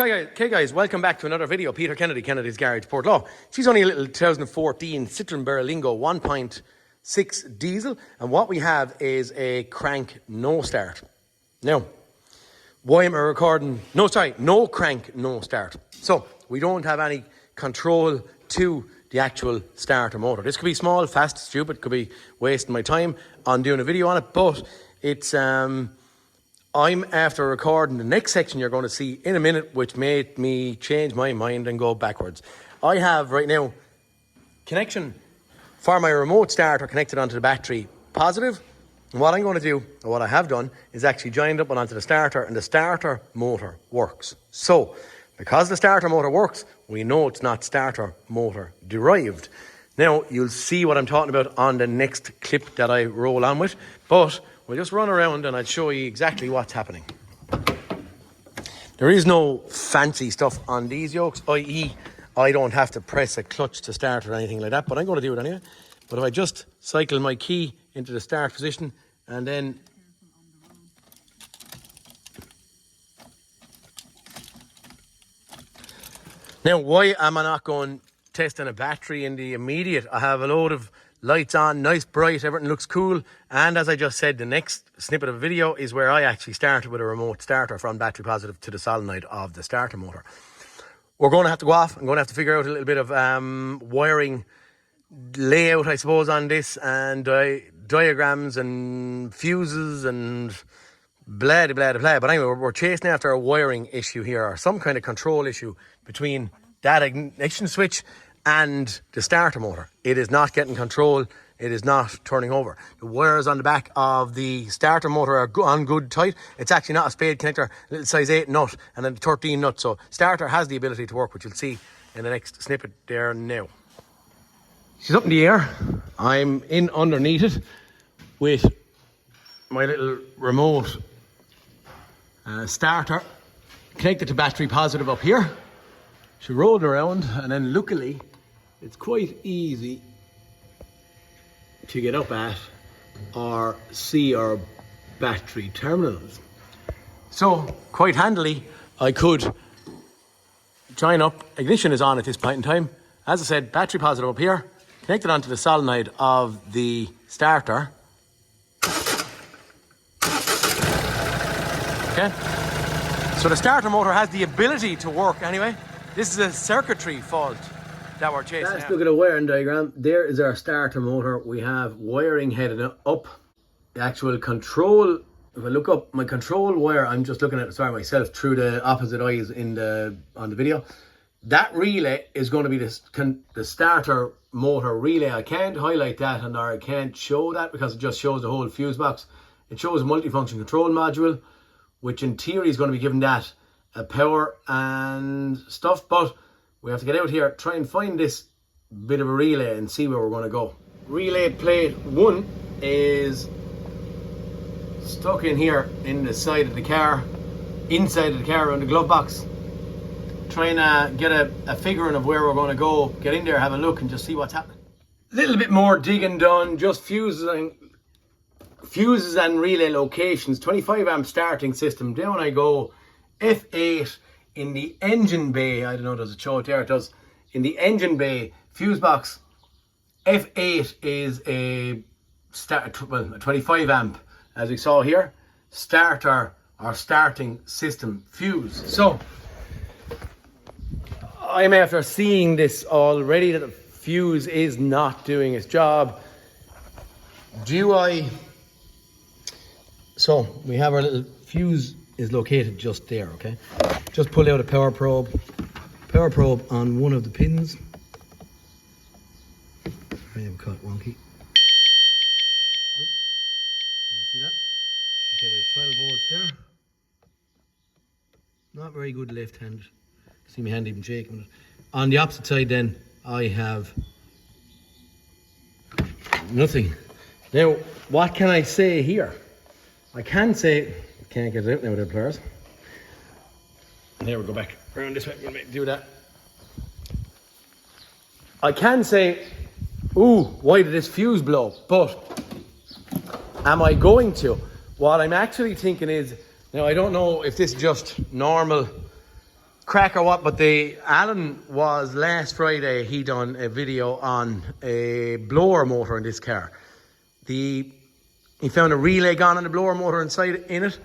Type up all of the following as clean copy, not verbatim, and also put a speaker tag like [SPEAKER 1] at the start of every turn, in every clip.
[SPEAKER 1] Okay guys, welcome back to another video. Peter Kennedy, Kennedy's Garage, Portlaw. She's only a little 2014 Citroen Berlingo 1.6 diesel, and what we have is a crank no start. Now, why am I recording? No crank no start. So we don't have any control to the actual starter motor. This could be small, fast, stupid, could be wasting my time on doing a video on it, but it's I'm after recording the next section you're going to see in a minute, which made me change my mind and go backwards. I have right now connection for my remote starter connected onto the battery positive. And what I'm going to do, or what I have done, is actually joined up onto the starter, and the starter motor works. So, because the starter motor works, we know it's not starter motor derived. Now, you'll see what I'm talking about on the next clip that I roll on with, but we'll just run around and I'll show you exactly what's happening. There is no fancy stuff on these yokes, i.e. I don't have to press a clutch to start or anything like that, but I'm going to do it anyway. But if I just cycle my key into the start position and then now, why am I not going testing a battery in the immediate? I have a load of lights on, nice bright, everything looks cool. And as I just said, the next snippet of video is where I actually started with a remote starter from battery positive to the solenoid of the starter motor. We're going to have to go off. I'm going to have to figure out a little bit of wiring layout, I suppose, on this, and diagrams and fuses and blah, blah, blah. But anyway, we're chasing after a wiring issue here, or some kind of control issue between that ignition switch and the starter motor. It is not getting control. It is not turning over. The wires on the back of the starter motor are on good tight. It's actually not a spade connector, little size 8 nut and then 13 nut. So starter has the ability to work, which you'll see in the next snippet there now. She's up in the air. I'm in underneath it with my little remote starter connected to battery positive up here. She rolled around, and then luckily it's quite easy to get up at or see our battery terminals. So quite handily I could join up. Ignition is on at this point in time. As I said, battery positive up here, connected onto the solenoid of the starter. Okay, so the starter motor has the ability to work anyway. This is a circuitry fault that we're chasing. Let's look at a wiring diagram. There is our starter motor. We have wiring heading up. The actual control, if I look up my control wire, I'm just looking at it myself through the opposite eyes on the video. That relay is going to be the starter motor relay. I can't highlight that, and I can't show that because it just shows the whole fuse box. It shows a multifunction control module, which in theory is going to be giving that power and stuff, but we have to get out here, try and find this bit of a relay and see where we're going to go. Relay plate 1 is stuck in here in the side of the car, inside of the car around the glove box. Trying to get a figuring of where we're going to go, get in there, have a look and just see what's happening. A little bit more digging done, just fuses and relay locations. 25 amp starting system. Down I go. F8 in the engine bay. I don't know, does it show it there? It does. In the engine bay fuse box, F8 is a 25 amp, as we saw here, starter or starting system fuse. So I'm after seeing this already that the fuse is not doing its job. So we have our little fuse is located just there, okay? Just pull out a power probe on one of the pins. I have caught wonky. Can you see that? Okay, we have 12 volts there. Not very good left hand. See my hand even shaking. On the opposite side then, I have nothing. Now, what can I say here? I can say, can't get it out now with the pliers. There we go, back around this way. We'll do that. I can say, ooh, why did this fuse blow? But am I going to? What I'm actually thinking is, now I don't know if this is just normal crack or what, but Alan was last Friday, he done a video on a blower motor in this car. He found a relay gone on the blower motor inside in it,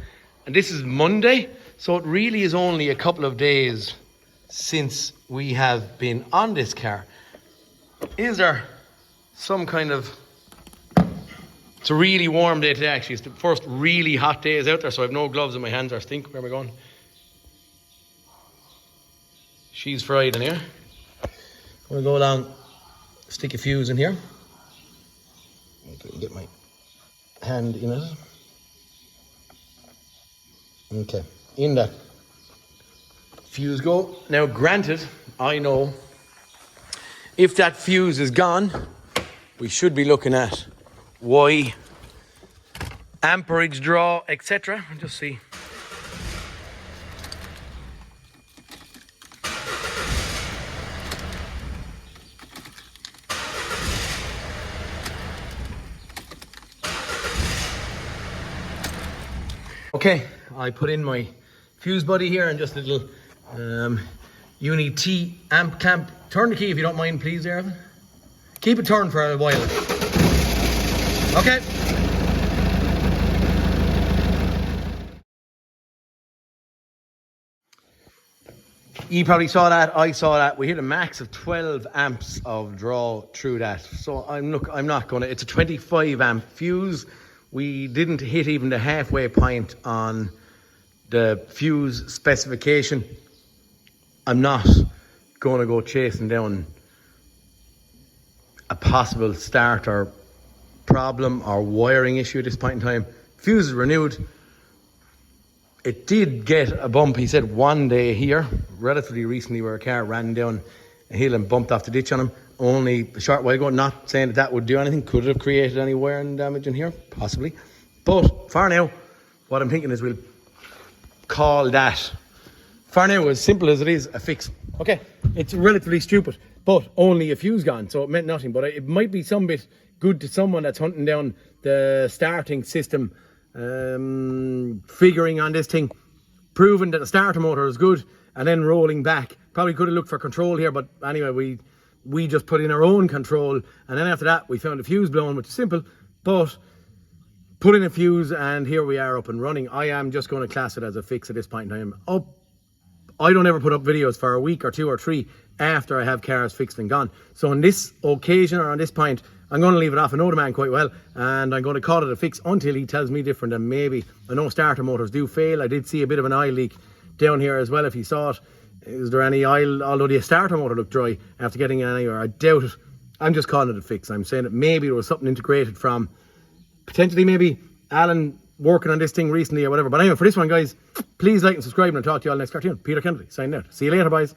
[SPEAKER 1] and this is Monday, so it really is only a couple of days since we have been on this car. Is there some kind of... It's a really warm day today, actually. It's the first really hot days out there, so I have no gloves in my hands. I think, where am I going? She's fried in here. I'm going to go along, stick a fuse in here. Get my hand in it. Okay, in that fuse go. Now, granted, I know if that fuse is gone, we should be looking at Y, amperage draw, etc. I'll just see. Okay, I put in my fuse buddy here and just a little Uni T amp clamp. Turn the key if you don't mind, please, Evan. Keep it turned for a while. Okay. You probably saw that, I saw that. We hit a max of 12 amps of draw through that. So I'm not gonna, it's a 25 amp fuse. We didn't hit even the halfway point on the fuse specification. I'm not going to go chasing down a possible starter problem or wiring issue at this point in time. Fuse is renewed. It did get a bump, he said, one day here, relatively recently, where a car ran down a hill and bumped off the ditch on him. Only a short while ago, not saying that would do anything. Could it have created any wear damage in here? Possibly. But for now, what I'm thinking is we'll call that, for now, as simple as it is, a fix. Okay, it's relatively stupid, but only a fuse gone, so it meant nothing. But it might be some bit good to someone that's hunting down the starting system, figuring on this thing, proving that the starter motor is good, and then rolling back. Probably could have looked for control here, but anyway, we just put in our own control, and then after that we found a fuse blown, which is simple, but put in a fuse and here we are up and running. I am just going to class it as a fix at this point in time. I don't ever put up videos for a week or two or three after I have cars fixed and gone. So on this occasion, or on this point, I'm going to leave it off. I know the man quite well, and I'm going to call it a fix until he tells me different. And maybe, I know starter motors do fail. I did see a bit of an oil leak down here as well, if you saw it. Is there any oil, although the starter motor looked dry after getting it anywhere? I doubt it. I'm just calling it a fix. I'm saying that maybe there was something integrated from, potentially maybe Alan working on this thing recently or whatever. But anyway, for this one, guys, please like and subscribe, and I'll talk to you all next cartoon. Peter Kennedy, signing out. See you later, boys.